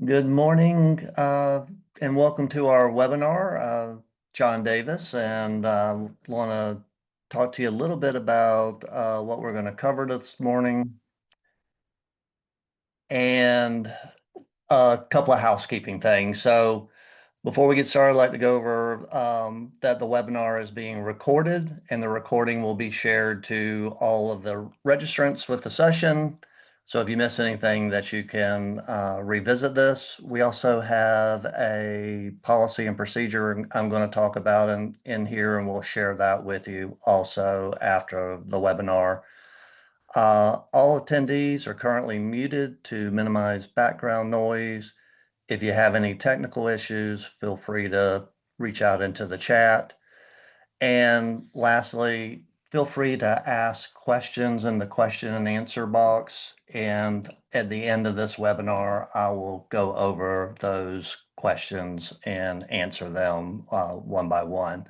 Good morning, and welcome to our webinar. John Davis, and want to talk to you a little bit about what we're going to cover this morning and a couple of housekeeping things. So before we get started, I'd like to go over that the webinar is being recorded, and the recording will be shared to all of the registrants with the session. So if you miss anything, that you can revisit this. We also have a policy and procedure I'm going to talk about in here, and we'll share that with you also after the webinar. All attendees are currently muted to minimize background noise. If you have any technical issues, feel free to reach out into the chat. And lastly, feel free to ask questions in the question and answer box. And at the end of this webinar, I will go over those questions and answer them one by one.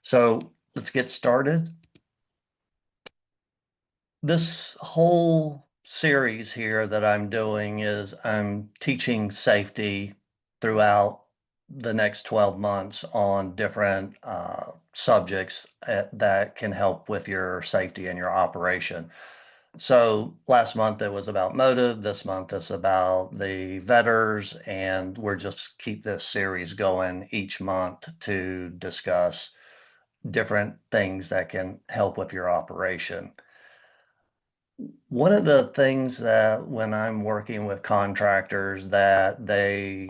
So let's get started. This whole series here that I'm doing is I'm teaching safety throughout the next 12 months on different subjects that can help with your safety and your operation. So last month it was about motive. This month it's about the VEDRs, and we're just keep this series going each month to discuss different things that can help with your operation. One of the things that when I'm working with contractors that a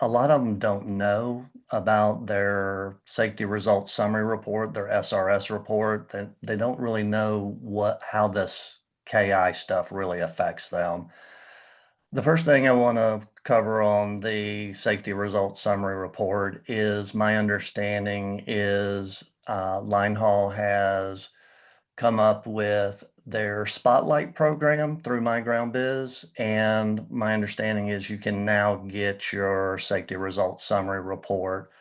lot of them don't know about their safety results summary report, their SRS report, that they don't really know how this KI stuff really affects them. The first thing I want to cover on the safety results summary report is my understanding is Line Haul has come up with their Spotlight program through MyGroundBiz, and my understanding is you can now get your safety results summary report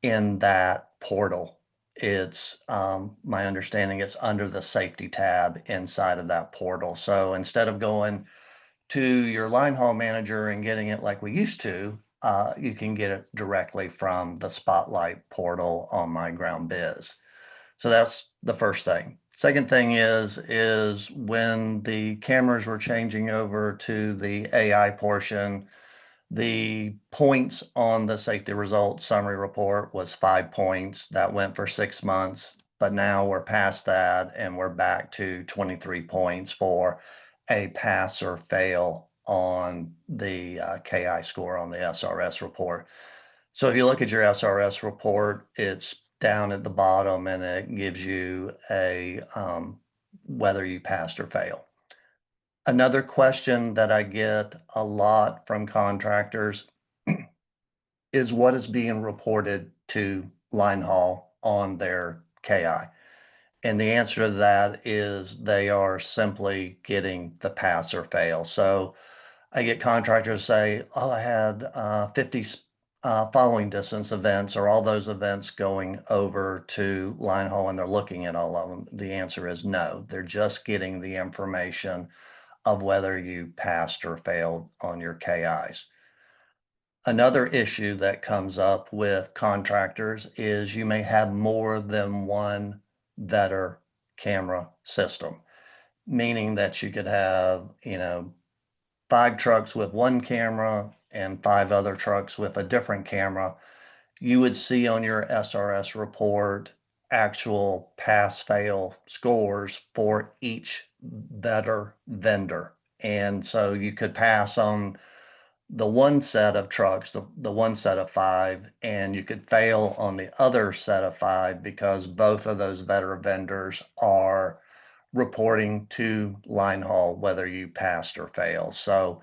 in that portal. It's my understanding it's under the safety tab inside of that portal. So instead of going to your line haul manager and getting it like we used to, you can get it directly from the Spotlight portal on MyGroundBiz. So that's the first thing. Second thing is when the cameras were changing over to the AI portion, the points on the safety results summary report was 5 points. That went for 6 months, but now we're past that and we're back to 23 points for a pass or fail on the KI score on the SRS report. So if you look at your SRS report, it's down at the bottom and it gives you a whether you passed or fail. Another question that I get a lot from contractors is what is being reported to Line Haul on their KI? And the answer to that is they are simply getting the pass or fail. So I get contractors say, oh, I had 50 following distance events, or all those events going over to Line Haul, and they're looking at all of them. The answer is no. They're just getting the information of whether you passed or failed on your KIs. Another issue that comes up with contractors is you may have more than one VEDR camera system, meaning that you could have, 5 trucks with one camera and 5 other trucks with a different camera. You would see on your SRS report actual pass fail scores for each VEDR vendor. And so you could pass on the one set of trucks, the one set of 5, and you could fail on the other set of 5 because both of those VEDR vendors are reporting to Line Haul whether you passed or failed. So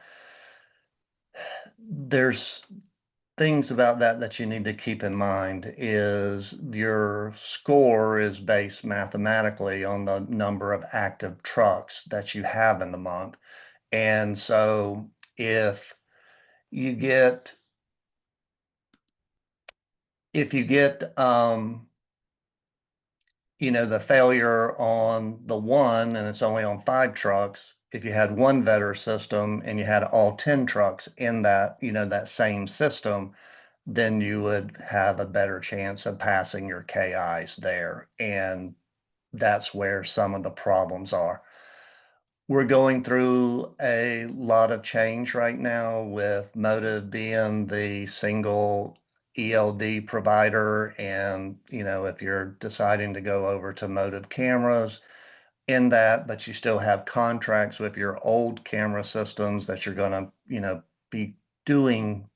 there's things about that you need to keep in mind is your score is based mathematically on the number of active trucks that you have in the month. And so if you get the failure on the one and it's only on 5 trucks, if you had one VEDR system and you had all 10 trucks in that, that same system, then you would have a better chance of passing your KIs there. And that's where some of the problems are. We're going through a lot of change right now with Motive being the single ELD provider. And, if you're deciding to go over to Motive cameras in that, but you still have contracts with your old camera systems that you're going to, be doing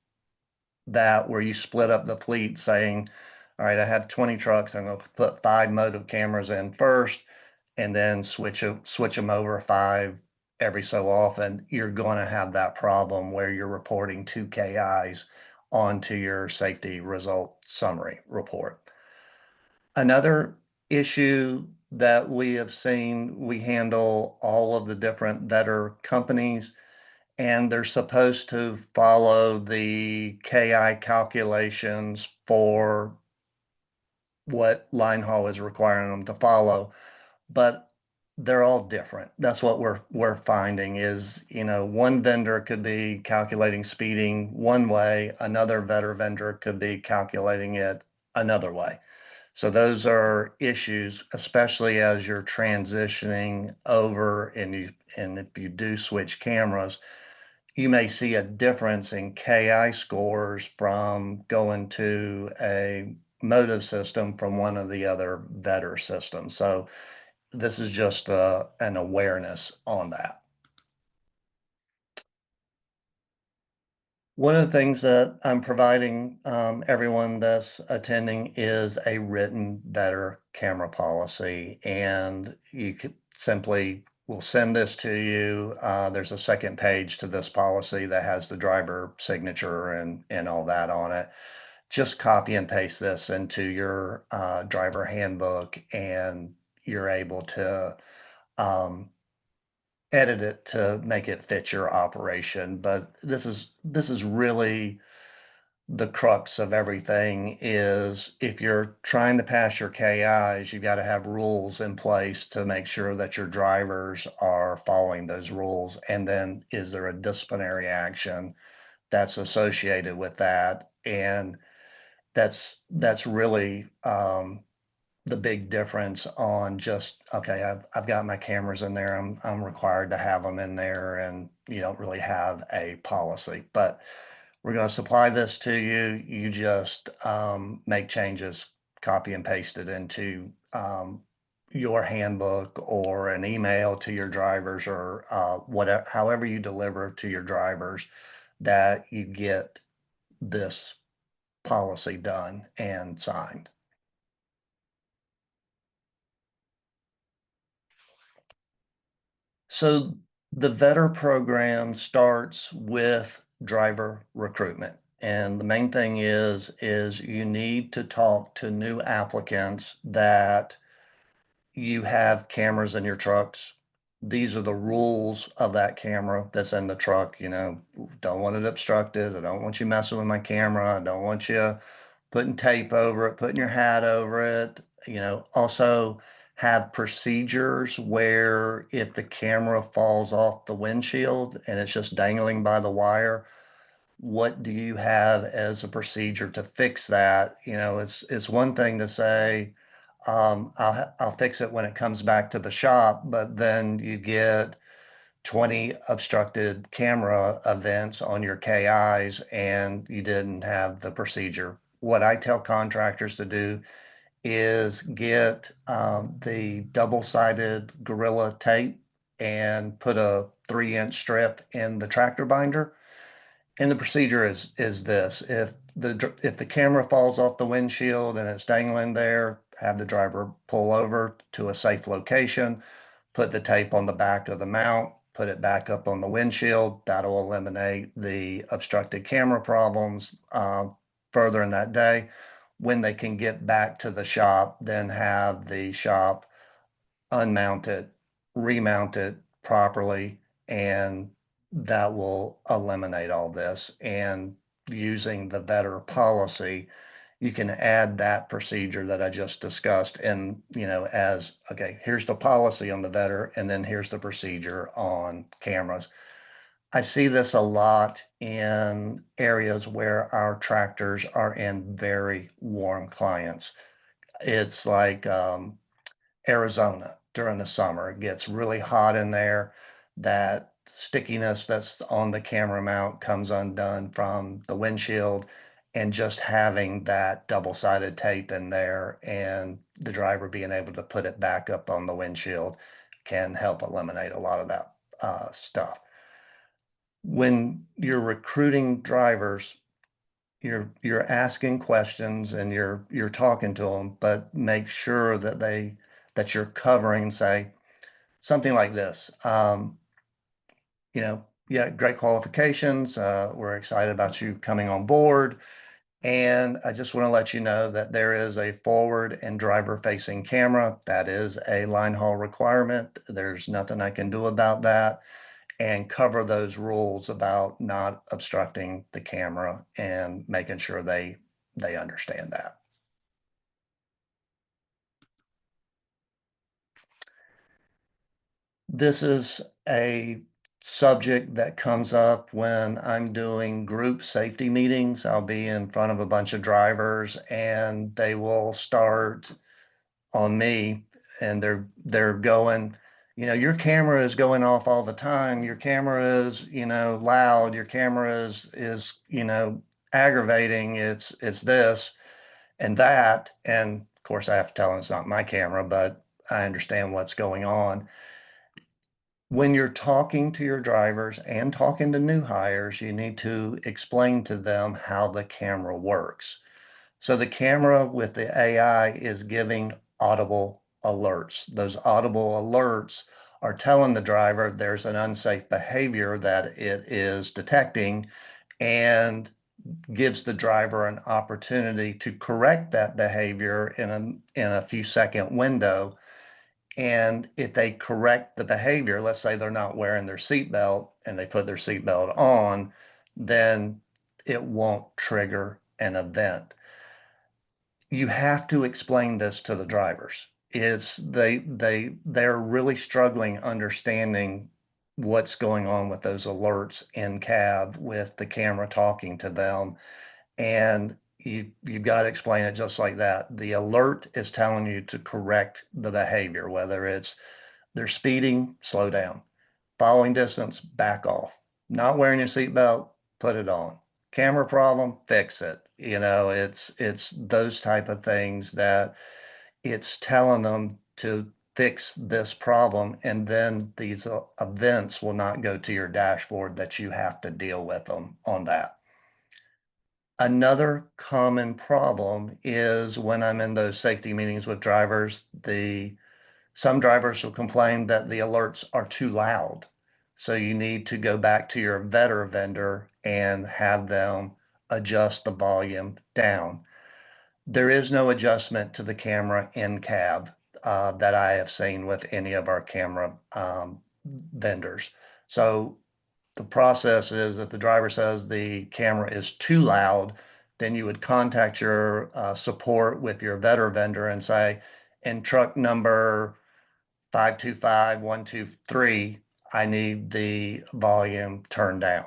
that where you split up the fleet saying, all right, I have 20 trucks. I'm going to put 5 Motive cameras in first and then switch them over 5 every so often. You're going to have that problem where you're reporting 2 KIs onto your safety result summary report. Another issue that we have seen, we handle all of the different VEDR companies, and they're supposed to follow the KI calculations for what line haul is requiring them to follow, but they're all different. That's what we're finding is, one vendor could be calculating speeding one way, another vendor could be calculating it another way. So those are issues, especially as you're transitioning over and if you do switch cameras, you may see a difference in KI scores from going to a Motive system from one of the other VEDR systems. So this is just an awareness on that. One of the things that I'm providing everyone that's attending is a written VEDR camera policy, and you could simply we'll send this to you. There's a second page to this policy that has the driver signature and all that on it. Just copy and paste this into your driver handbook, and you're able to edit it to make it fit your operation. But this is really the crux of everything is if you're trying to pass your KIs, you've got to have rules in place to make sure that your drivers are following those rules. And then is there a disciplinary action that's associated with that? And that's really the big difference on just, okay, I've got my cameras in there. I'm required to have them in there, and you don't really have a policy. But we're going to supply this to you. You just make changes, copy and paste it into your handbook or an email to your drivers or whatever, however you deliver to your drivers that you get this policy done and signed. So the VEDR program starts with driver recruitment. And the main thing is you need to talk to new applicants that you have cameras in your trucks. These are the rules of that camera that's in the truck. Don't want it obstructed. I don't want you messing with my camera. I don't want you putting tape over it, putting your hat over it. Also have procedures where if the camera falls off the windshield and it's just dangling by the wire, what do you have as a procedure to fix that? It's one thing to say, I'll fix it when it comes back to the shop, but then you get 20 obstructed camera events on your KIs and you didn't have the procedure. What I tell contractors to do is get the double-sided Gorilla tape and put a 3-inch strip in the tractor binder. And the procedure is this: if the camera falls off the windshield and it's dangling there, have the driver pull over to a safe location, put the tape on the back of the mount, put it back up on the windshield. That'll eliminate the obstructed camera problems further in that day. When they can get back to the shop, then have the shop unmount it, remount it properly, and that will eliminate all this. And using the VEDR policy, you can add that procedure that I just discussed and, as, okay, here's the policy on the VEDR, and then here's the procedure on cameras. I see this a lot in areas where our tractors are in very warm climates. It's like Arizona during the summer. It gets really hot in there. That stickiness that's on the camera mount comes undone from the windshield, and just having that double-sided tape in there and the driver being able to put it back up on the windshield can help eliminate a lot of that stuff. When you're recruiting drivers, you're asking questions and you're talking to them, but make sure that you're covering, say, something like this. Yeah, great qualifications. We're excited about you coming on board. And I just want to let you know that there is a forward and driver facing camera. That is a line haul requirement. There's nothing I can do about that. And cover those rules about not obstructing the camera and making sure they understand that. This is a subject that comes up when I'm doing group safety meetings. I'll be in front of a bunch of drivers and they will start on me, and they're going, your camera is going off all the time. Your camera is, loud. Your camera is, aggravating. It's this and that. And of course I have to tell them it's not my camera, but I understand what's going on. When you're talking to your drivers and talking to new hires, you need to explain to them how the camera works. So the camera with the AI is giving audible alerts. Those audible alerts are telling the driver there's an unsafe behavior that it is detecting, and gives the driver an opportunity to correct that behavior in a few second window. And if they correct the behavior, let's say they're not wearing their seatbelt and they put their seatbelt on, then it won't trigger an event. You have to explain this to the drivers. They're really struggling understanding what's going on with those alerts in cab with the camera talking to them. And you've got to explain it just like that. The alert is telling you to correct the behavior, whether it's they're speeding, slow down. Following distance, back off. Not wearing your seatbelt, put it on. Camera problem, fix it. It's those type of things that it's telling them to fix this problem, and then these events will not go to your dashboard that you have to deal with them on that. Another common problem is when I'm in those safety meetings with drivers, some drivers will complain that the alerts are too loud. So you need to go back to your VEDR vendor and have them adjust the volume down. There is no adjustment to the camera in cab that I have seen with any of our camera vendors. So the process is if the driver says the camera is too loud, then you would contact your support with your VEDR vendor and say, in truck number 525123, I need the volume turned down.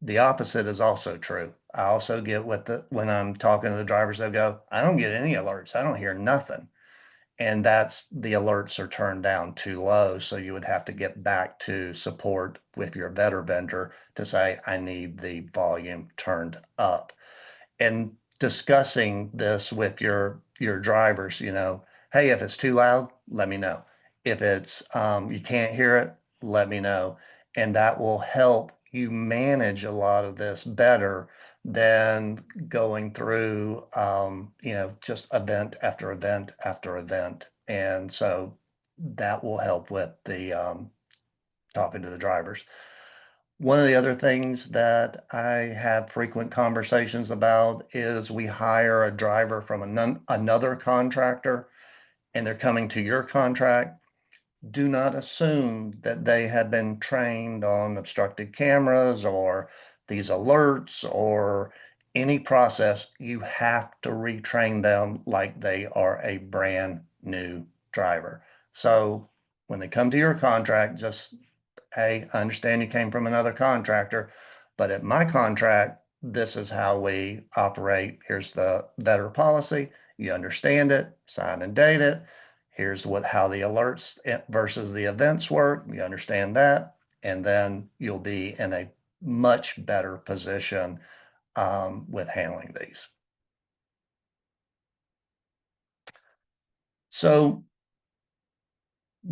The opposite is also true. I also get when I'm talking to the drivers, they'll go, I don't get any alerts. I don't hear nothing. And that's the alerts are turned down too low. So you would have to get back to support with your VEDR vendor to say, I need the volume turned up. And discussing this with your drivers, hey, if it's too loud, let me know. If it's you can't hear it, let me know. And that will help you manage a lot of this better than going through just event after event after event. And so that will help with the talking to the drivers. One of the other things that I have frequent conversations about is we hire a driver from another contractor and they're coming to your contract. Do not assume that they have been trained on obstructed cameras or these alerts or any process, you have to retrain them like they are a brand new driver. So when they come to your contract, just, hey, I understand you came from another contractor, but at my contract, this is how we operate. Here's the VEDR policy. You understand it, sign and date it. Here's how the alerts versus the events work. You understand that. And then you'll be in a much better position with handling these. So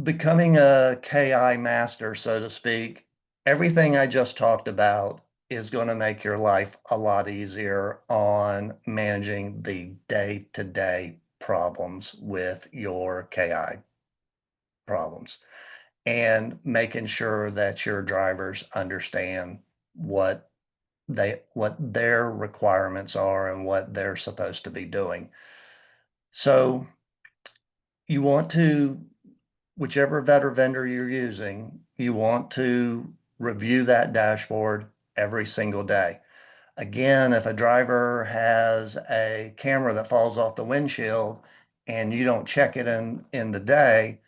becoming a KI master, so to speak, everything I just talked about is going to make your life a lot easier on managing the day-to-day problems with your KI problems and making sure that your drivers understand what their requirements are and what they're supposed to be doing. So you want to, whichever VEDR vendor you're using, you want to review that dashboard every single day. Again, if a driver has a camera that falls off the windshield and you don't check it in the day,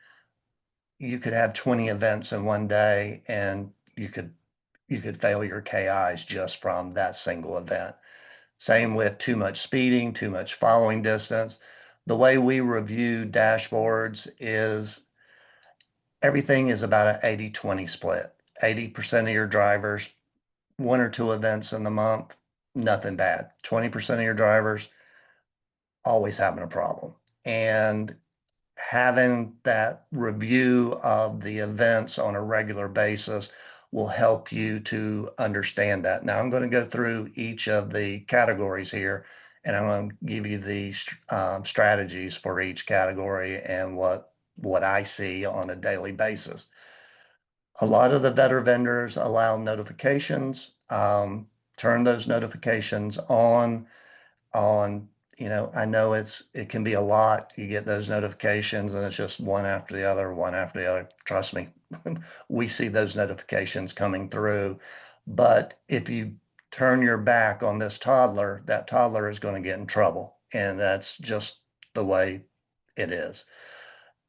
you could have 20 events in one day and you could fail your KIs just from that single event. Same with too much speeding, too much following distance. The way we review dashboards is everything is about an 80-20 split. 80% of your drivers, one or two events in the month, nothing bad. 20% of your drivers always having a problem. And having that review of the events on a regular basis will help you to understand that. Now I'm going to go through each of the categories here, and I'm going to give you the strategies for each category and what I see on a daily basis. A lot of the VEDR vendors allow notifications. Turn those notifications on, I know it can be a lot. You get those notifications and it's just one after the other, one after the other. Trust me, we see those notifications coming through. But if you turn your back on this toddler, that toddler is going to get in trouble. And that's just the way it is.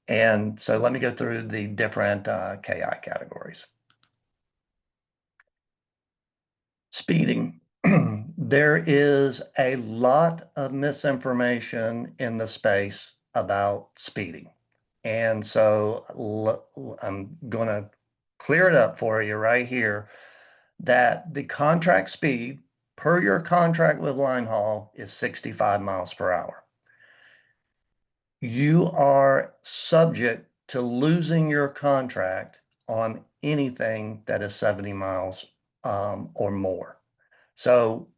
And so let me go through the different KI categories. Speeding. There is a lot of misinformation in the space about speeding. And so I'm going to clear it up for you right here that the contract speed per your contract with line haul is 65 miles per hour. You are subject to losing your contract on anything that is 70 miles or more. So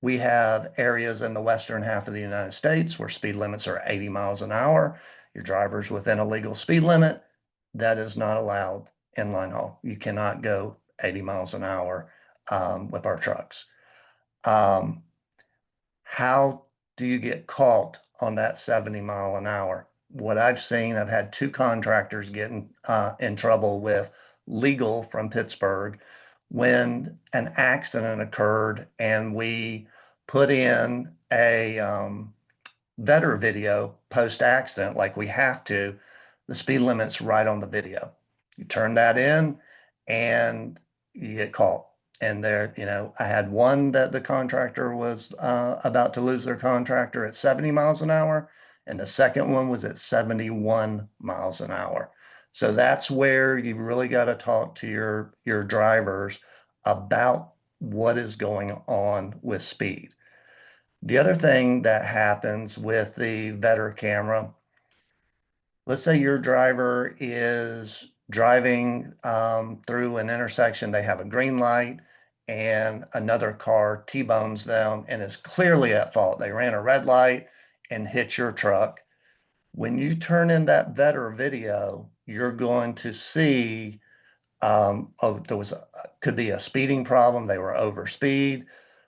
we have areas in the western half of the United States where speed limits are 80 miles an hour. Your driver's within a legal speed limit. That is not allowed in line haul. You cannot go 80 miles an hour with our trucks. How do you get caught on that 70 mile an hour? What I've seen, I've had two contractors get in trouble with legal from Pittsburgh when an accident occurred and we put in a VEDR video post-accident like we have to. The speed limit's right on the video. You turn that in and you get caught. And there, I had one that the contractor was about to lose their contractor at 70 miles an hour, and the second one was at 71 miles an hour. So that's where you really got to talk to your drivers about what is going on with speed. The other thing that happens with the VEDR camera, let's say your driver is driving through an intersection, they have a green light and another car T-bones them and is clearly at fault. They ran a red light and hit your truck. When you turn in that VEDR video, you're going to see there could be a speeding problem. They were over speed.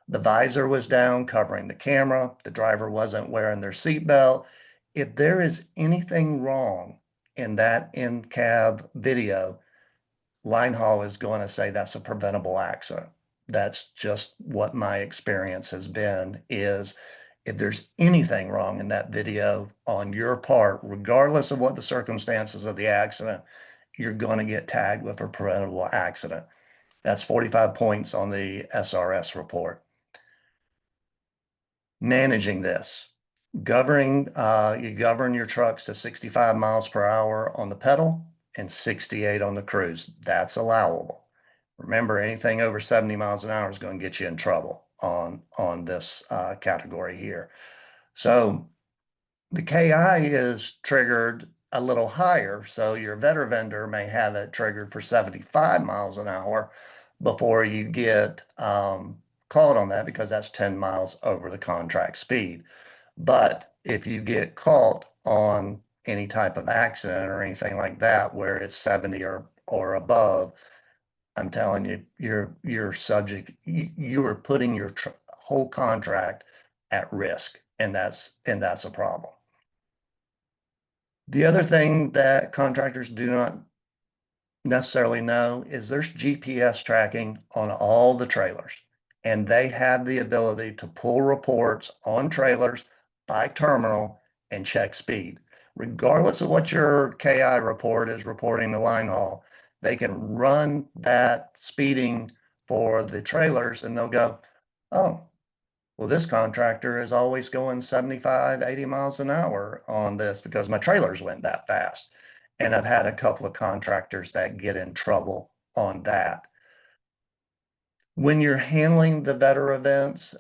The visor was down covering the camera. The driver wasn't wearing their seatbelt. If there is anything wrong in that in-cab video, line haul is going to say that's a preventable accident. That's just what my experience has been, is if there's anything wrong in that video on your part, regardless of what the circumstances of the accident, you're going to get tagged with a preventable accident. That's 45 points on the SRS report. Managing this. You govern your trucks to 65 miles per hour on the pedal and 68 on the cruise. That's allowable. Remember, anything over 70 miles an hour is going to get you in trouble on this category here. So the KI is triggered a little higher. So your VEDR vendor may have it triggered for 75 miles an hour before you get called on that, because that's 10 miles over the contract speed. But if you get caught on any type of accident or anything like that where it's 70 or above, I'm telling you, you're subject. You are putting your whole contract at risk, and that's a problem. The other thing that contractors do not necessarily know is there's GPS tracking on all the trailers, and they have the ability to pull reports on trailers by terminal and check speed. Regardless of what your KI report is reporting to line haul, they can run that speeding for the trailers and they'll go, oh, well, this contractor is always going 75, 80 miles an hour on this because my trailers went that fast. And I've had a couple of contractors that get in trouble on that. When you're handling the VEDR events,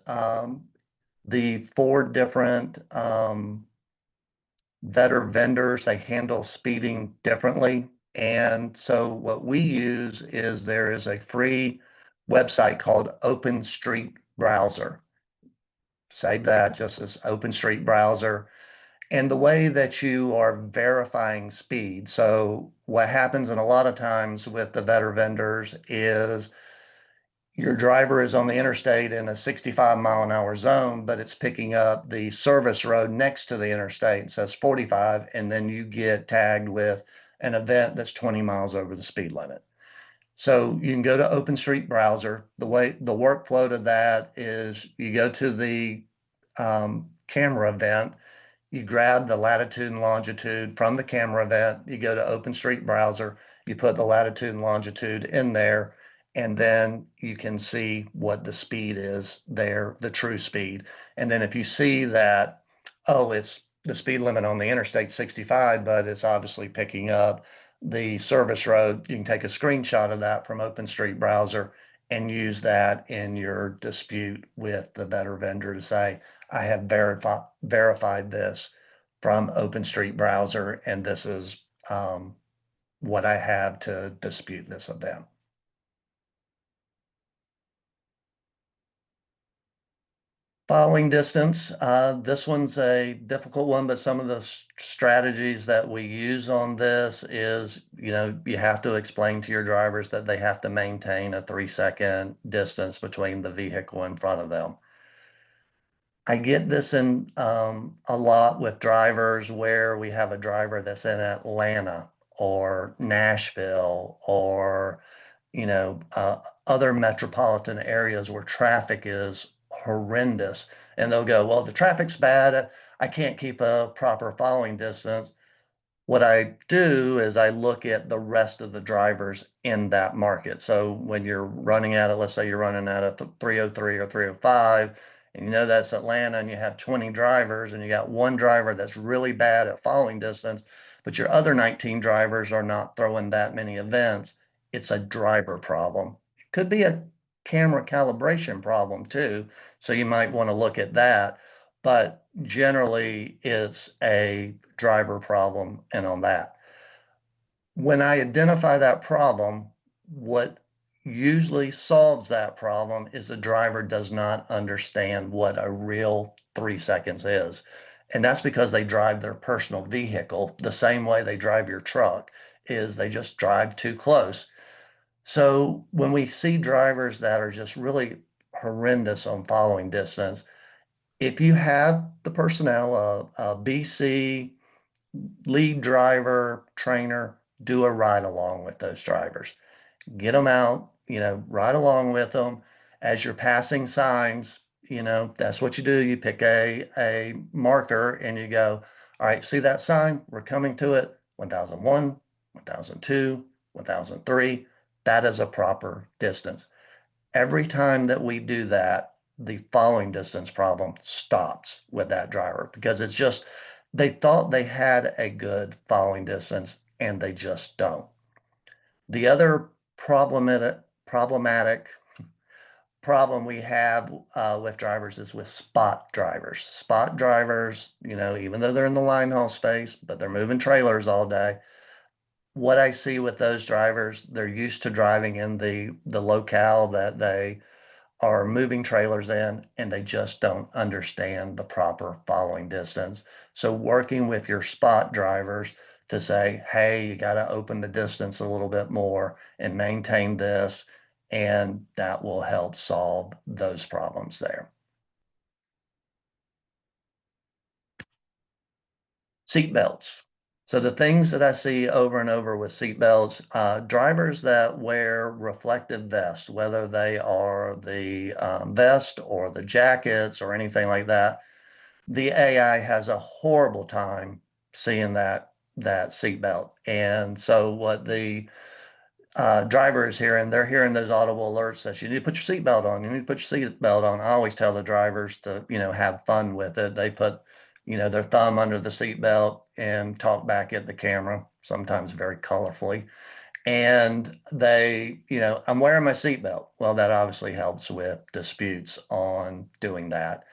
the 4 different VEDR vendors, they handle speeding differently. And so what we use is there is a free website called OpenStreet Browser. Save that just as OpenStreet Browser. And the way that you are verifying speed. So what happens in a lot of times with the VEDR vendors is your driver is on the interstate in a 65 mile an hour zone, but it's picking up the service road next to the interstate. It says 45, and then you get tagged with an event that's 20 miles over the speed limit. So you can go to OpenStreet Browser. The workflow to that is you go to the camera event, you grab the latitude and longitude from the camera event, you go to OpenStreet Browser, you put the latitude and longitude in there, and then you can see what the speed is there, the true speed. And then if you see that, oh, it's the speed limit on the interstate 65, but it's obviously picking up the service road, you can take a screenshot of that from OpenStreet Browser and use that in your dispute with the VEDR vendor to say, I have verified this from OpenStreet Browser, and this is what I have to dispute this event. Following distance, this one's a difficult one, but some of the strategies that we use on this is, you have to explain to your drivers that they have to maintain a 3-second distance between the vehicle in front of them. I get this in a lot with drivers where we have a driver that's in Atlanta or Nashville or other metropolitan areas where traffic is horrendous. And they'll go, well, the traffic's bad. I can't keep a proper following distance. What I do is I look at the rest of the drivers in that market. So when you're running at it, let's say you're running at a 303 or 305, and that's Atlanta, and you have 20 drivers, and you got one driver that's really bad at following distance, but your other 19 drivers are not throwing that many events. It's a driver problem. It could be a camera calibration problem too. So you might want to look at that. But generally, it's a driver problem and on that. When I identify that problem, what usually solves that problem is the driver does not understand what a real 3 seconds is. And that's because they drive their personal vehicle the same way they drive your truck, is they just drive too close. So when we see drivers that are just really horrendous on following distance, if you have the personnel, a BC lead driver, trainer, do a ride along with those drivers. Get them out, ride along with them, as you're passing signs, that's what you do. You pick a marker and you go, all right, see that sign? We're coming to it. 1001, 1002, 1003. That is a proper distance. Every time that we do that, the following distance problem stops with that driver because it's just, they thought they had a good following distance and they just don't. The other problematic problem we have with drivers is with spot drivers. Spot drivers, even though they're in the line haul space, but they're moving trailers all day. What I see with those drivers, they're used to driving in the locale that they are moving trailers in, and they just don't understand the proper following distance. So working with your spot drivers to say, hey, you got to open the distance a little bit more and maintain this, and that will help solve those problems there. Seat belts. So the things that I see over and over with seat belts, drivers that wear reflective vests, whether they are the vest or the jackets or anything like that, the AI has a horrible time seeing that seat belt. And so what the driver is hearing, they're hearing those audible alerts that you need to put your seatbelt on. You need to put your seatbelt on. I always tell the drivers to, have fun with it. They put, their thumb under the seatbelt and talk back at the camera, sometimes very colorfully. And they, I'm wearing my seatbelt. Well, that obviously helps with disputes on doing that.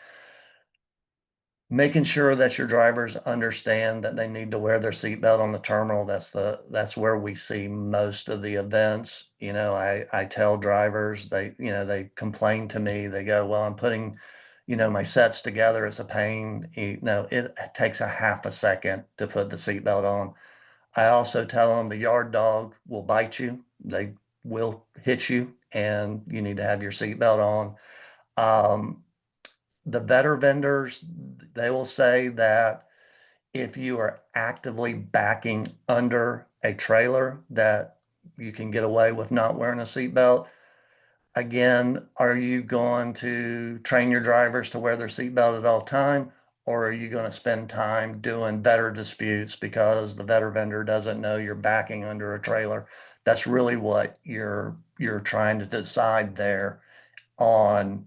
Making sure that your drivers understand that they need to wear their seatbelt on the terminal. That's where we see most of the events. I tell drivers, they complain to me. They go, well, I'm putting, my sets together. It's a pain. It takes a half a second to put the seatbelt on. I also tell them the yard dog will bite you. They will hit you, and you need to have your seatbelt on. The VEDR vendors, they will say that if you are actively backing under a trailer, that you can get away with not wearing a seatbelt. Again, are you going to train your drivers to wear their seatbelt at all time, or are you going to spend time doing VEDR disputes because the VEDR vendor doesn't know you're backing under a trailer? That's really what you're trying to decide there on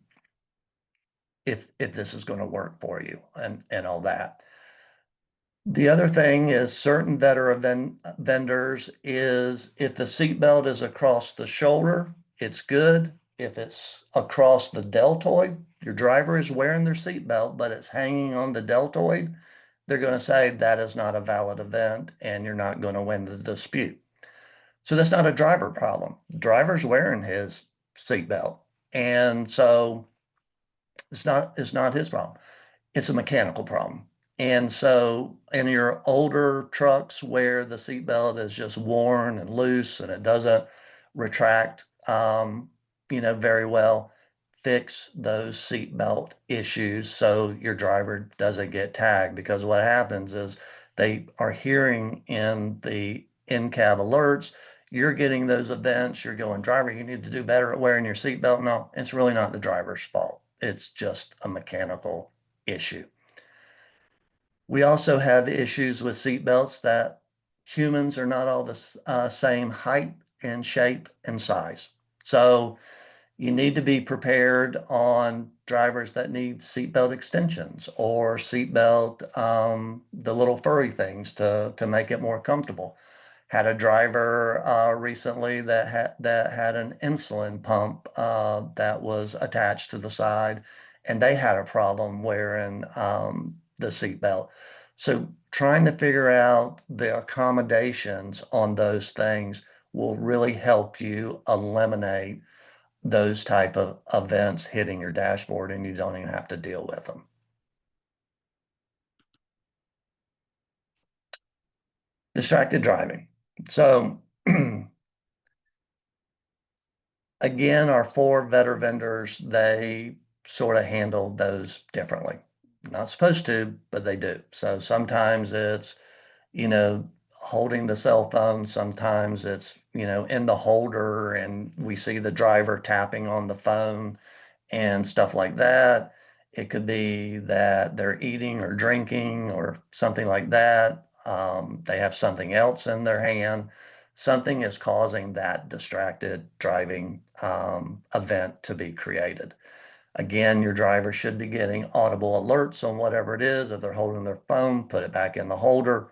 if this is going to work for you and all that. The other thing is certain veteran vendors is if the seatbelt is across the shoulder, it's good. If it's across the deltoid, your driver is wearing their seatbelt, but it's hanging on the deltoid, they're going to say that is not a valid event and you're not going to win the dispute. So that's not a driver problem. The driver's wearing his seatbelt. And so it's not his problem. It's a mechanical problem. And so in your older trucks where the seatbelt is just worn and loose and it doesn't retract, very well, fix those seatbelt issues so your driver doesn't get tagged. Because what happens is they are hearing in the in-cab alerts, you're getting those events, you're going, driver, you need to do better at wearing your seatbelt. No, it's really not the driver's fault. It's just a mechanical issue. We also have issues with seatbelts that humans are not all the same height and shape and size. So you need to be prepared on drivers that need seatbelt extensions or seatbelt, the little furry things to make it more comfortable. Had a driver recently that had an insulin pump that was attached to the side, and they had a problem wearing the seatbelt. So trying to figure out the accommodations on those things will really help you eliminate those type of events hitting your dashboard, and you don't even have to deal with them. Distracted driving. So again, our 4 VEDR vendors, they sort of handle those differently. Not supposed to, but they do. So sometimes it's, holding the cell phone. Sometimes it's, in the holder and we see the driver tapping on the phone. and stuff like that. It could be that they're eating or drinking or something like that. They have something else in their hand. Something is causing that distracted driving event to be created. Again, your driver should be getting audible alerts on whatever it is. If they're holding their phone, put it back in the holder.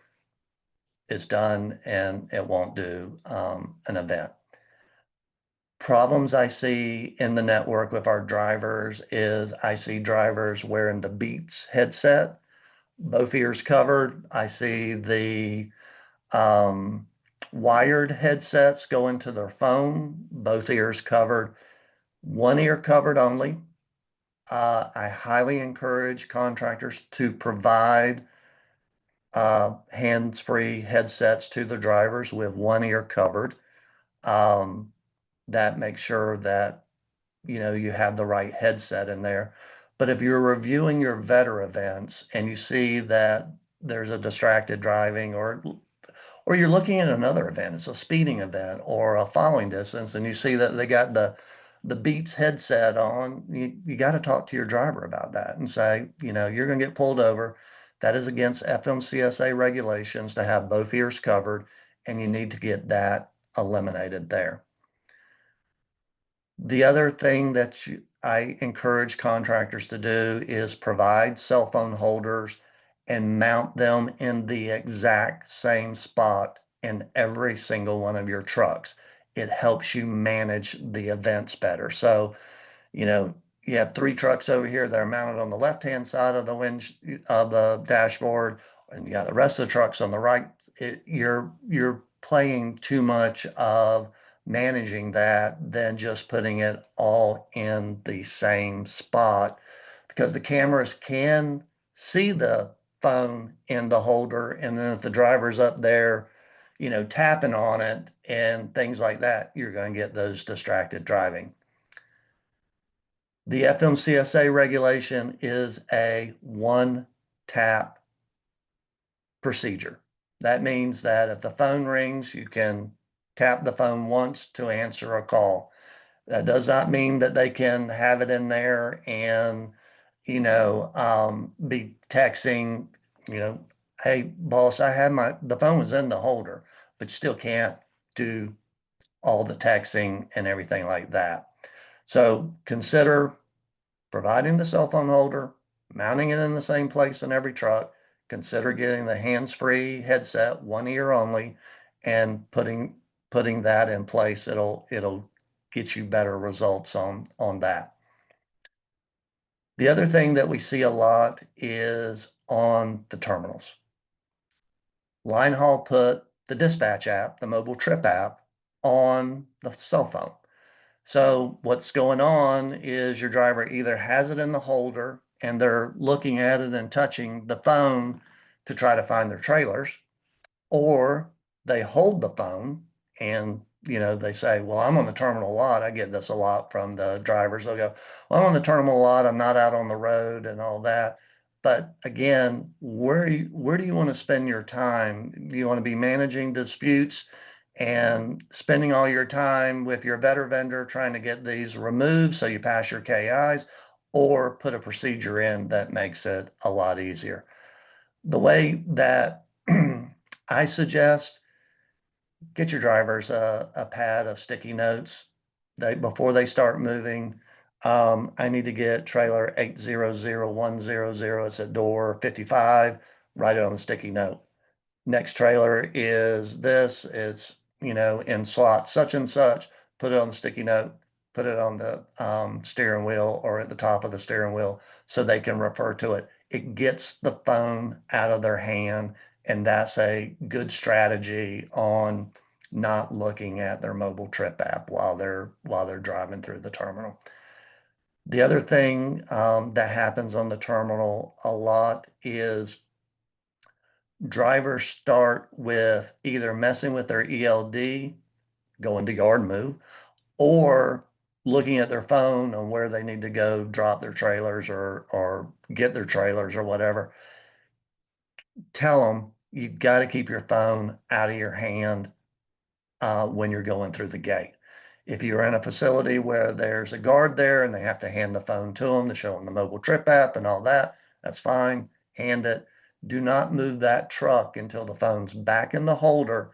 It's done and it won't do an event. Problems I see in the network with our drivers is I see drivers wearing the Beats headset, both ears covered. I see the wired headsets go into their phone, both ears covered, one ear covered only. I highly encourage contractors to provide hands-free headsets to the drivers with one ear covered. That makes sure that you have the right headset in there. But if you're reviewing your VEDR events and you see that there's a distracted driving or you're looking at another event, it's a speeding event or a following distance, and you see that they got the Beats headset on, you got to talk to your driver about that and say, you're going to get pulled over. That is against FMCSA regulations to have both ears covered, and you need to get that eliminated there. The other thing that I encourage contractors to do is provide cell phone holders and mount them in the exact same spot in every single one of your trucks. It helps you manage the events better. So, you have 3 trucks over here that are mounted on the left-hand side of the dashboard, and you got the rest of the trucks on the right. You're playing too much of managing that than just putting it all in the same spot, because the cameras can see the phone in the holder, and then if the driver's up there, tapping on it and things like that, you're going to get those distracted driving. The FMCSA regulation is a one-tap procedure. That means that if the phone rings, you can tap the phone once to answer a call. That does not mean that they can have it in there and, be texting, hey, boss, I had the phone was in the holder, but still can't do all the texting and everything like that. So consider providing the cell phone holder, mounting it in the same place in every truck. Consider getting the hands-free headset, one ear only, and putting that in place. It'll get you better results on that. The other thing that we see a lot is on the terminals. Linehaul put the dispatch app, the mobile trip app, on the cell phone. So what's going on is your driver either has it in the holder and they're looking at it and touching the phone to try to find their trailers, or they hold the phone and they say, well, I'm on the terminal lot. I get this a lot from the drivers. They'll go, well, I'm on the terminal lot. I'm not out on the road and all that. But again, where do you want to spend your time? Do you want to be managing disputes and spending all your time with your VEDR vendor trying to get these removed so you pass your KIs, or put a procedure in that makes it a lot easier? The way that I suggest, get your drivers a pad of sticky notes before they start moving. I need to get trailer 800100. It's at door 55. Write it on the sticky note. Next trailer is this. It's in slot such and such. Put it on the sticky note. Put it on the steering wheel or at the top of the steering wheel so they can refer to it. It gets the phone out of their hand, and that's a good strategy on not looking at their mobile trip app while they're driving through the terminal. The other thing that happens on the terminal a lot is drivers start with either messing with their ELD, going to yard move, or looking at their phone on where they need to go drop their trailers or get their trailers or whatever. Tell them you've got to keep your phone out of your hand when you're going through the gate. If you're in a facility where there's a guard there and they have to hand the phone to them to show them the mobile trip app and all that, that's fine. Hand it. Do not move that truck until the phone's back in the holder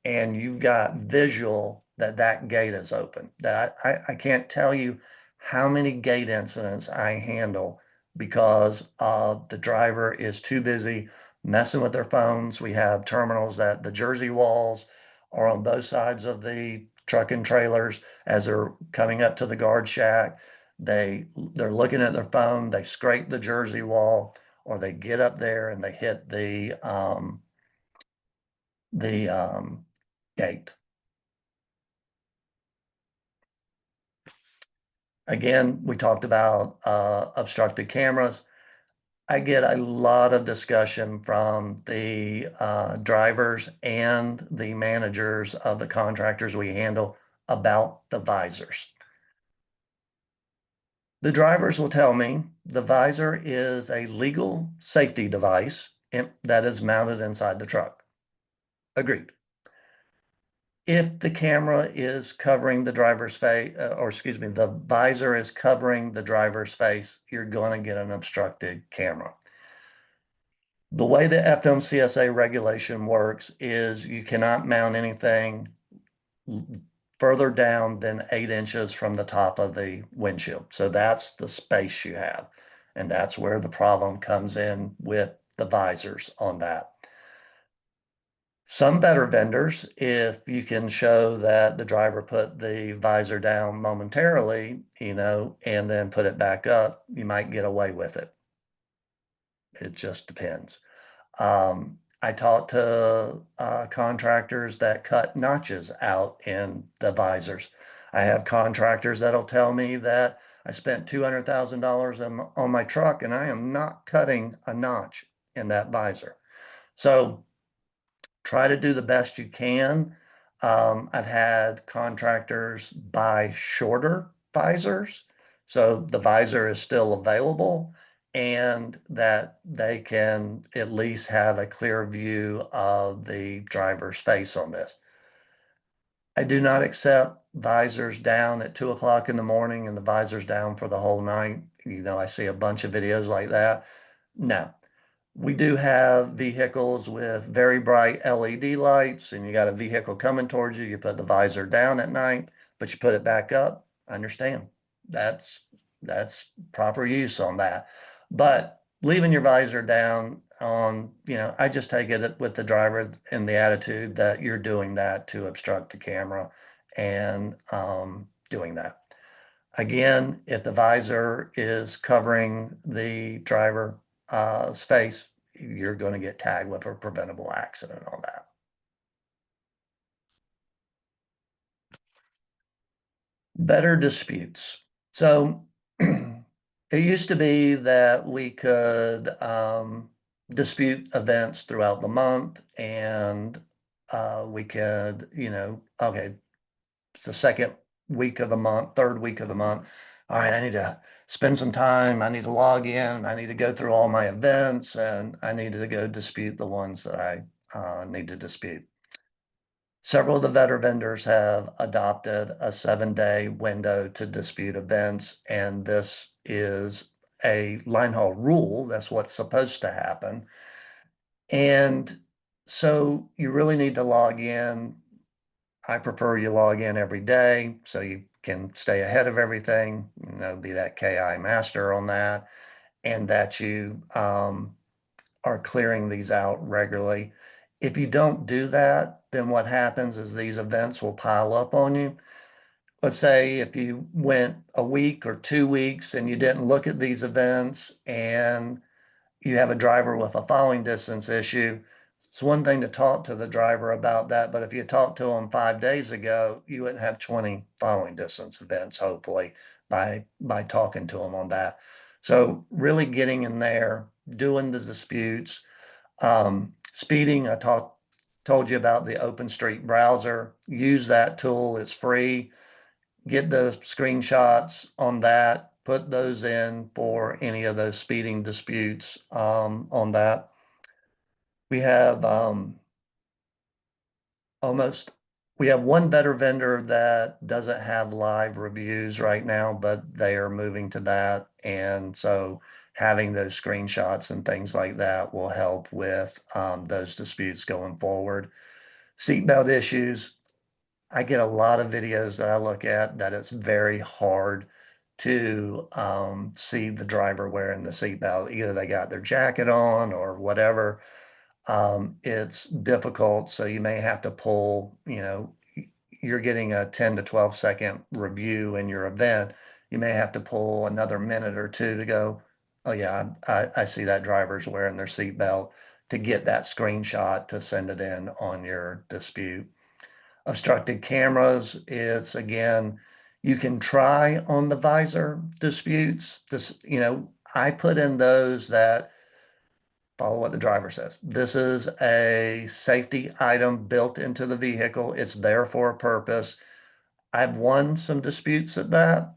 and you've got visual that that gate is open. I can't tell you how many gate incidents I handle because the driver is too busy messing with their phones. We have terminals that the jersey walls are on both sides of the truck and trailers as they're coming up to the guard shack. They're looking at their phone, they scrape the jersey wall, or they get up there and they hit the gate. Again, we talked about obstructed cameras. I get a lot of discussion from the drivers and the managers of the contractors we handle about the visors. The drivers will tell me the visor is a legal safety device that is mounted inside the truck. Agreed. If the camera is covering the driver's face, or excuse me, the visor is covering the driver's face, you're going to get an obstructed camera. The way the FMCSA regulation works is you cannot mount anything further down than 8 inches from the top of the windshield. So that's the space you have. And that's where the problem comes in with the visors on that. Some better vendors, if you can show that the driver put the visor down momentarily, and then put it back up, you might get away with it. It just depends. I talked to contractors that cut notches out in the visors. I have contractors that'll tell me that I spent $200,000 on my truck and I am not cutting a notch in that visor. So try to do the best you can. I've had contractors buy shorter visors, so the visor is still available and that they can at least have a clear view of the driver's face on this. I do not accept visors down at 2 o'clock in the morning and the visor's down for the whole night. I see a bunch of videos like that. No, we do have vehicles with very bright LED lights and you got a vehicle coming towards you. You put the visor down at night, but you put it back up. I understand. That's proper use on that. But leaving your visor down on, I just take it with the driver in the attitude that you're doing that to obstruct the camera and doing that. Again, if the visor is covering the driver space, you're going to get tagged with a preventable accident on that. Better disputes. So it used to be that we could dispute events throughout the month and we could, okay, it's the second week of the month, third week of the month. All right, I need to spend some time. I need to log in. I need to go through all my events and I need to go dispute the ones that I need to dispute. Several of the VEDR vendors have adopted a 7-day window to dispute events, and this is a line haul rule. That's what's supposed to happen. And so you really need to log in. I prefer you log in every day so you can stay ahead of everything, be that KI master on that, and that you are clearing these out regularly. If you don't do that, then what happens is these events will pile up on you. Let's say if you went a week or 2 weeks and you didn't look at these events and you have a driver with a following distance issue, it's one thing to talk to the driver about that, but if you talked to them 5 days ago, you wouldn't have 20 following distance events, hopefully, by talking to them on that. So really getting in there, doing the disputes, speeding. I told you about the OpenStreet browser. Use that tool. It's free. Get the screenshots on that. Put those in for any of those speeding disputes on that. We have almost We have one better vendor that doesn't have live reviews right now, but they are moving to that. And so having those screenshots and things like that will help with those disputes going forward. Seatbelt issues. I get a lot of videos that I look at that it's very hard to see the driver wearing the seatbelt. Either they got their jacket on or whatever. It's difficult, so you may have to pull, you're getting a 10 to 12-second review in your event. You may have to pull another minute or two to go, oh yeah, I see that driver's wearing their seatbelt, to get that screenshot to send it in on your dispute. Obstructed cameras, it's again, you can try on the visor disputes. I put in those that follow what the driver says. This is a safety item built into the vehicle. It's there for a purpose. I've won some disputes at that.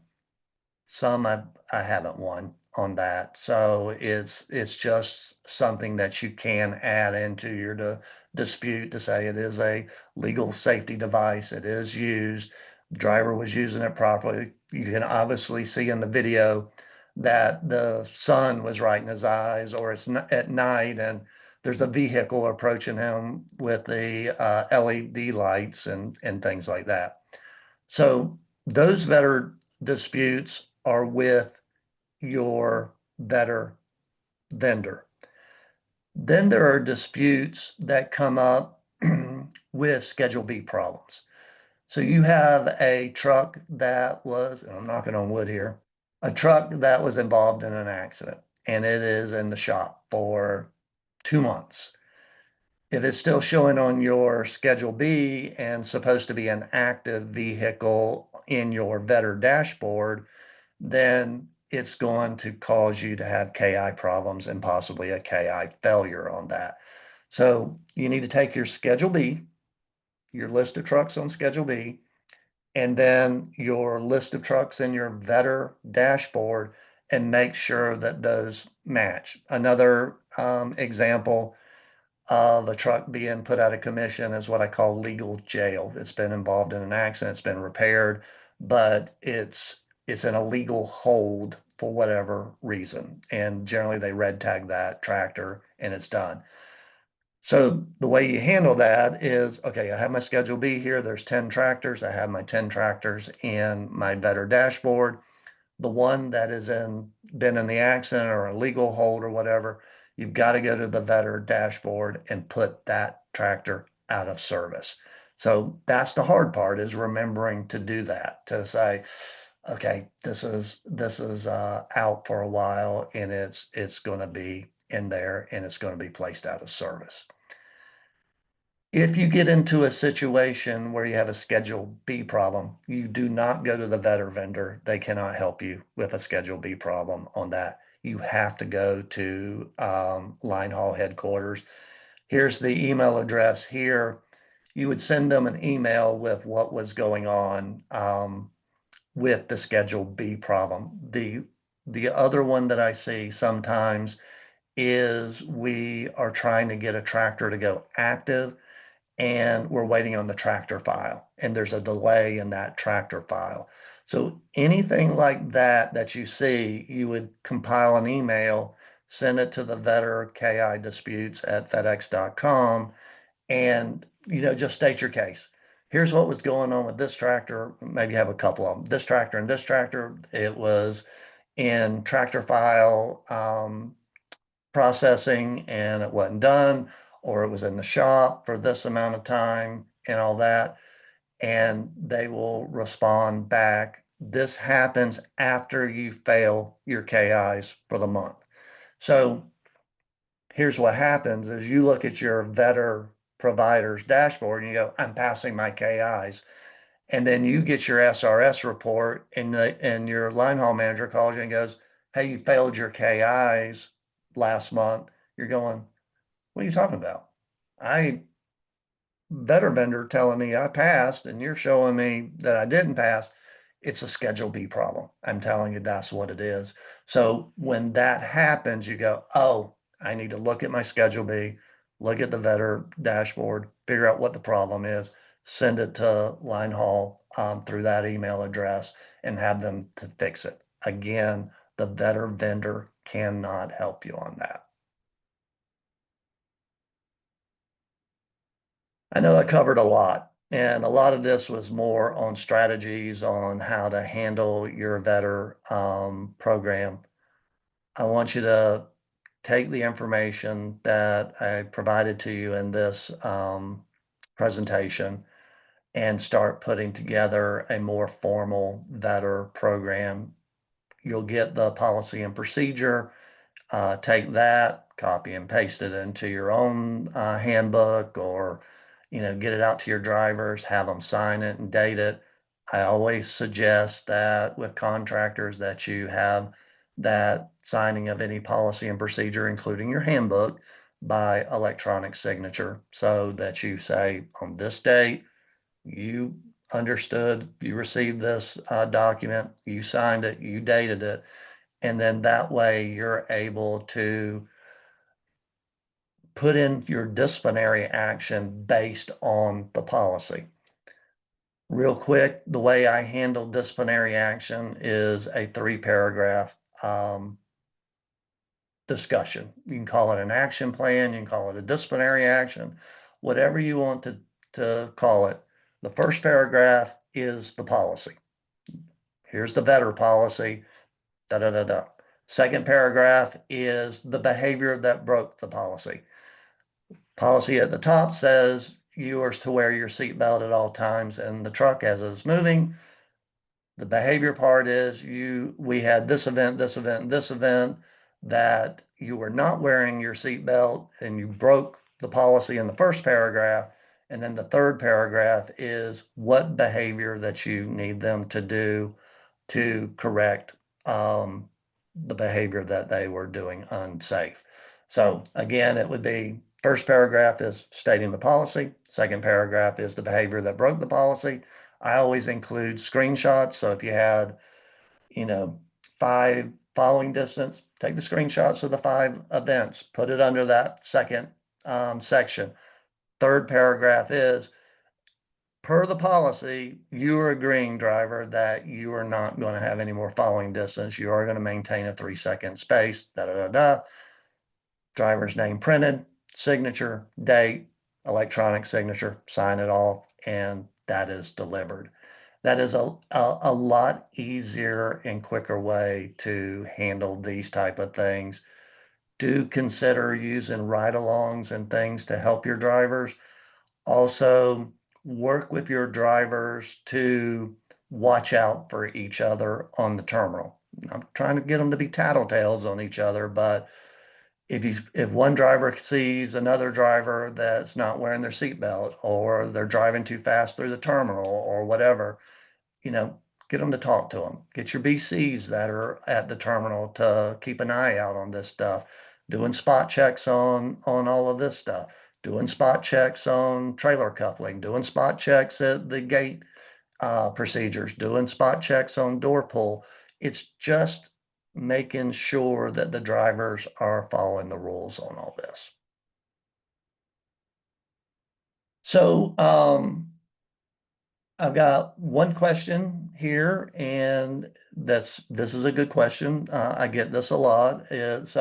Some I haven't won on that. So it's just something that you can add into your dispute to say it is a legal safety device. It is used. Driver was using it properly. You can obviously see in the video that the sun was right in his eyes, or it's at night and there's a vehicle approaching him with the LED lights and things like that. So those better disputes are with your better vendor. Then there are disputes that come up with Schedule B problems. So you have a truck that was, and I'm knocking on wood here, a truck that was involved in an accident and it is in the shop for 2 months. If it's still showing on your Schedule B and supposed to be an active vehicle in your VEDR dashboard, then it's going to cause you to have KI problems and possibly a KI failure on that. So you need to take your Schedule B, your list of trucks on Schedule B, and then your list of trucks in your VEDR dashboard and make sure that those match. Another example of a truck being put out of commission is what I call legal jail. It's been involved in an accident, it's been repaired, but it's in a legal hold for whatever reason. And generally they red tag that tractor and it's done. So the way you handle that is, okay, I have my Schedule B here. There's 10 tractors. I have my 10 tractors in my VEDR dashboard. The one that is been in the accident or a legal hold or whatever, you've got to go to the VEDR dashboard and put that tractor out of service. So that's the hard part, is remembering to do that, to say, okay, this is out for a while and it's going to be in there and it's going to be placed out of service. If you get into a situation where you have a Schedule B problem, you do not go to the VEDR vendor. They cannot help you with a Schedule B problem on that. You have to go to line haul headquarters. Here's the email address here. You would send them an email with what was going on with the Schedule B problem. The other one that I see sometimes is we are trying to get a tractor to go active and we're waiting on the tractor file and there's a delay in that tractor file. So anything like that that you see, you would compile an email, send it to the VEDR KI disputes at fedex.com, and just state your case. Here's what was going on with this tractor. Maybe have a couple of them. This tractor and this tractor, it was in tractor file processing and it wasn't done, or it was in the shop for this amount of time and all that. And they will respond back. This happens after you fail your KIs for the month. So here's what happens is you look at your VEDR provider's dashboard and you go, I'm passing my KIs. And then you get your SRS report and your line haul manager calls you and goes, hey, you failed your KIs last month. You're going, what are you talking about? I VEDR vendor telling me I passed and you're showing me that I didn't pass. It's a Schedule B problem. I'm telling you that's what it is. So when that happens, you go, oh, I need to look at my Schedule B, look at the VEDR dashboard, figure out what the problem is, send it to line haul through that email address and have them to fix it. Again, the VEDR vendor cannot help you on that. I know I covered a lot, and a lot of this was more on strategies on how to handle your VEDR program. I want you to take the information that I provided to you in this presentation and start putting together a more formal VEDR program. You'll get the policy and procedure. Take that, copy and paste it into your own handbook, or get it out to your drivers, have them sign it and date it. I always suggest that with contractors that you have that signing of any policy and procedure, including your handbook, by electronic signature, so that you say on this date you understood, you received this document, you signed it, you dated it, and then that way you're able to put in your disciplinary action based on the policy. Real quick, the way I handle disciplinary action is a 3-paragraph discussion. You can call it an action plan, you can call it a disciplinary action, whatever you want to call it. The first paragraph is the policy. Here's the VEDR policy, da da da da. Second paragraph is the behavior that broke the policy. Policy at the top says you are to wear your seatbelt at all times in the truck as it's moving. The behavior part is we had this event, this event, this event, that you were not wearing your seatbelt and you broke the policy in the first paragraph. And then the third paragraph is what behavior that you need them to do to correct the behavior that they were doing unsafe. So again, it would be first paragraph is stating the policy. Second paragraph is the behavior that broke the policy. I always include screenshots. So if you had, 5 following distance, take the screenshots of the 5 events, put it under that second section. Third paragraph is, per the policy, you are agreeing, driver, that you are not going to have any more following distance. You are going to maintain a 3-second space, da da da da. Driver's name printed, signature, date, electronic signature, sign it off, and that is delivered. That is a lot easier and quicker way to handle these type of things. Do consider using ride-alongs and things to help your drivers. Also, work with your drivers to watch out for each other on the terminal. I'm trying to get them to be tattletales on each other, but if one driver sees another driver that's not wearing their seatbelt, or they're driving too fast through the terminal or whatever, get them to talk to them. Get your BCs that are at the terminal to keep an eye out on this stuff, doing spot checks on all of this stuff, doing spot checks on trailer coupling, doing spot checks at the gate procedures, doing spot checks on door pull. It's just making sure that the drivers are following the rules on all this. So I've got one question here, and this is a good question. I get this a lot. It's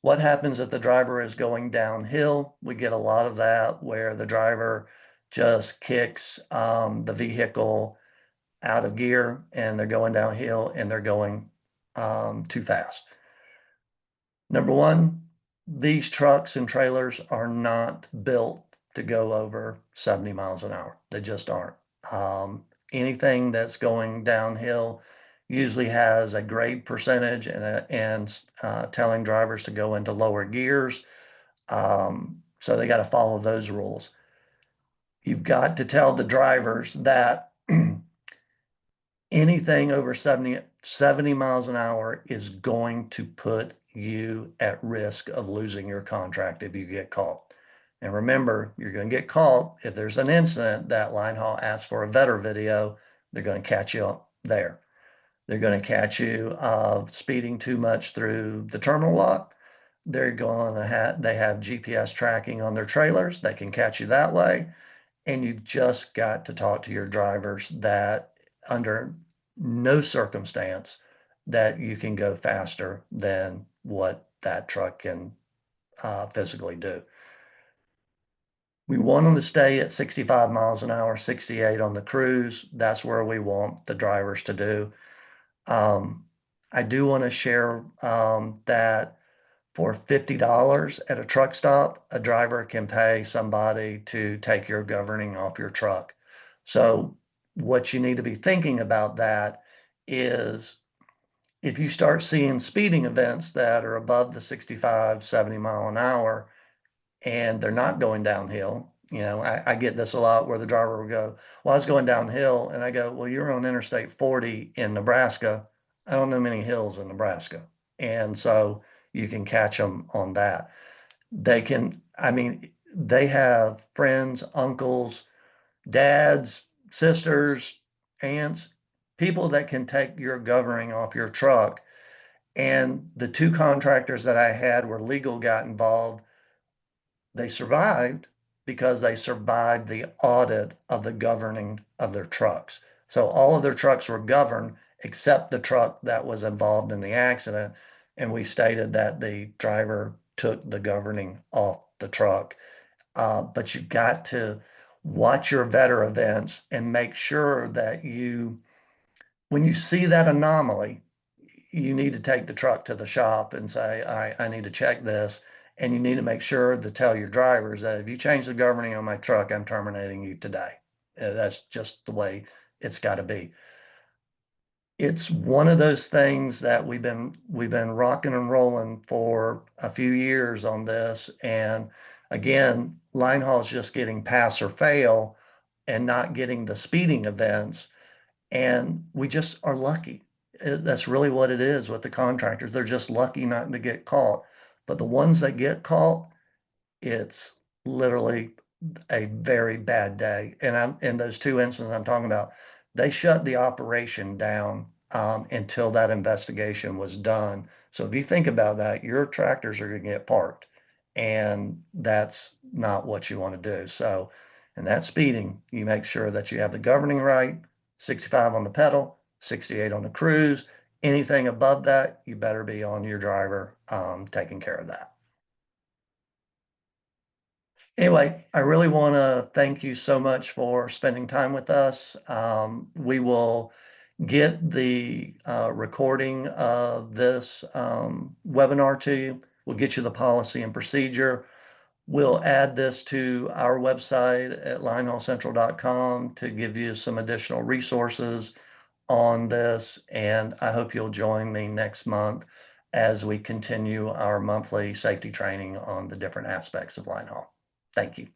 what happens if the driver is going downhill? We get a lot of that where the driver just kicks the vehicle out of gear and they're going downhill and they're going too fast. Number one, these trucks and trailers are not built to go over 70 miles an hour. They just aren't. Anything that's going downhill usually has a grade percentage and telling drivers to go into lower gears. So they got to follow those rules. You've got to tell the drivers that anything over 70 miles an hour is going to put you at risk of losing your contract if you get caught. And remember, you're going to get caught if there's an incident that line haul asks for a VEDR video. They're going to catch you up there. They're going to catch you speeding too much through the terminal lot. They have GPS tracking on their trailers. They can catch you that way. And you just got to talk to your drivers that under no circumstance that you can go faster than what that truck can physically do. We want them to stay at 65 miles an hour, 68 on the cruise. That's where we want the drivers to do. I do want to share that for $50 at a truck stop, a driver can pay somebody to take your governing off your truck. So what you need to be thinking about that is if you start seeing speeding events that are above the 65, 70 mile an hour, and they're not going downhill. I get this a lot where the driver will go, well, I was going downhill. And I go, well, you're on Interstate 40 in Nebraska. I don't know many hills in Nebraska. And so you can catch them on that. They have friends, uncles, dads, sisters, aunts, people that can take your governing off your truck. And the two contractors that I had where legal got involved, they survived because they survived the audit of the governing of their trucks. So all of their trucks were governed except the truck that was involved in the accident. And we stated that the driver took the governing off the truck. But you got to watch your VEDR events and make sure that when you see that anomaly, you need to take the truck to the shop and say, all right, I need to check this. And you need to make sure to tell your drivers that if you change the governing on my truck, I'm terminating you today. That's just the way it's got to be. It's one of those things that we've been rocking and rolling for a few years on this. And again, line haul is just getting pass or fail and not getting the speeding events. And we just are lucky. That's really what it is with the contractors. They're just lucky not to get caught. But the ones that get caught, it's literally a very bad day. And in those two incidents I'm talking about, they shut the operation down until that investigation was done. So if you think about that, your tractors are going to get parked, and that's not what you want to do. So, and that speeding, you make sure that you have the governing right, 65 on the pedal, 68 on the cruise. Anything above that, you better be on your driver taking care of that. Anyway, I really want to thank you so much for spending time with us. We will get the recording of this webinar to you. We'll get you the policy and procedure. We'll add this to our website at linehaulcentral.com to give you some additional resources on this. And I hope you'll join me next month as we continue our monthly safety training on the different aspects of line haul. Thank you.